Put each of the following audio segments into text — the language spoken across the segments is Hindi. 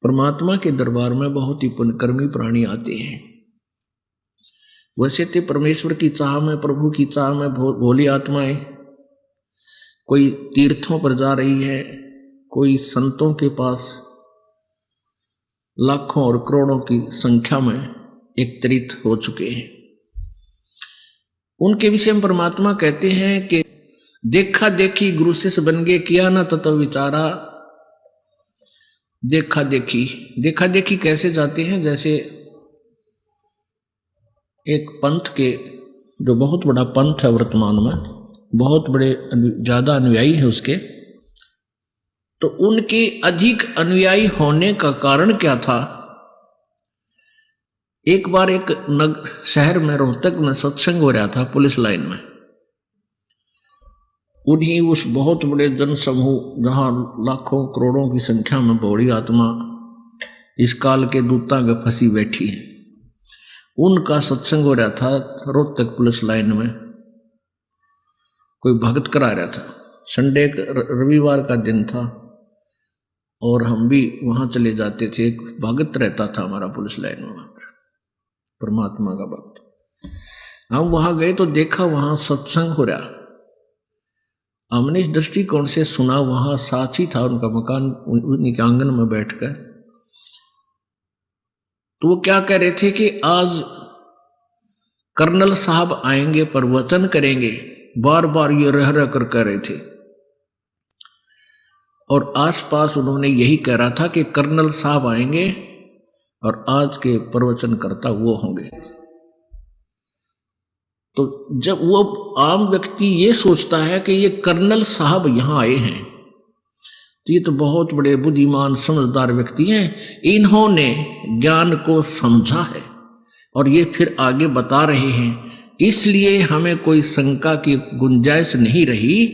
परमात्मा के दरबार में बहुत ही पुण्यकर्मी प्राणी आते हैं। वैसे तो परमेश्वर की चाह में, प्रभु की चाह में भोली आत्माएं कोई तीर्थों पर जा रही है, कोई संतों के पास लाखों और करोड़ों की संख्या में एकत्रित हो चुके हैं। उनके विषय में परमात्मा कहते हैं कि देखा देखी गुरु शिष्य बन गए, किया ना तत्व विचारा। देखा देखी कैसे जाते हैं? जैसे एक पंथ के, जो बहुत बड़ा पंथ है वर्तमान में, बहुत बड़े ज्यादा अनुयायी है उसके, तो उनके अधिक अनुयायी होने का कारण क्या था? एक बार एक शहर में, रोहतक में सत्संग हो रहा था पुलिस लाइन में। उन्हीं उस बहुत बड़े जन समूह जहां लाखों करोड़ों की संख्या में भोली आत्मा इस काल के दूतां में फंसी बैठी है, उनका सत्संग हो रहा था रोहतक पुलिस लाइन में। कोई भगत करा रहा था, संडे रविवार का दिन था और हम भी वहां चले जाते थे। एक भगत रहता था हमारा पुलिस लाइन में, परमात्मा का भक्त। हम वहां गए तो देखा वहां सत्संग हो रहा। हमने इस दृष्टिकोण से सुना, वहां साथी था उनका मकान, उन्हीं के आंगन में बैठकर। तो वो क्या कह रहे थे कि आज कर्नल साहब आएंगे, प्रवचन करेंगे, बार बार ये रह रह कर कह रहे थे। और आसपास उन्होंने यही कह रहा था कि कर्नल साहब आएंगे और आज के प्रवचनकर्ता वो होंगे। तो जब वो आम व्यक्ति ये सोचता है कि ये कर्नल साहब यहां आए हैं, तो ये तो बहुत बड़े बुद्धिमान समझदार व्यक्ति हैं, इन्होंने ज्ञान को समझा है और ये फिर आगे बता रहे हैं, इसलिए हमें कोई शंका की गुंजाइश नहीं रही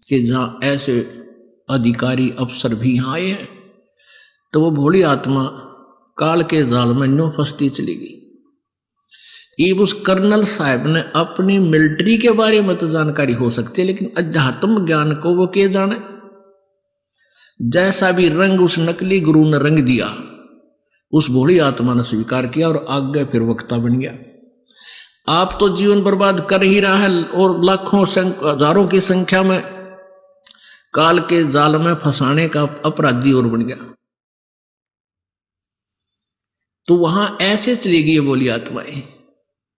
कि जहां ऐसे अधिकारी अफसर भी यहां आए हैं। तो वो भोली आत्मा काल के जाल में न्यों फंसती चली गई। उस कर्नल साहब ने अपनी मिलिट्री के बारे में तो जानकारी हो सकती है, लेकिन अध्यात्म ज्ञान को वो के जाने। जैसा भी रंग उस नकली गुरु ने रंग दिया, उस भोली आत्मा ने स्वीकार किया और आगे फिर वक्ता बन गया। आप तो जीवन बर्बाद कर ही रहा है और लाखों हजारों की संख्या में काल के जाल में फंसाने का अपराधी और बन गया। तो वहां ऐसे चली गई बोली आत्माएं।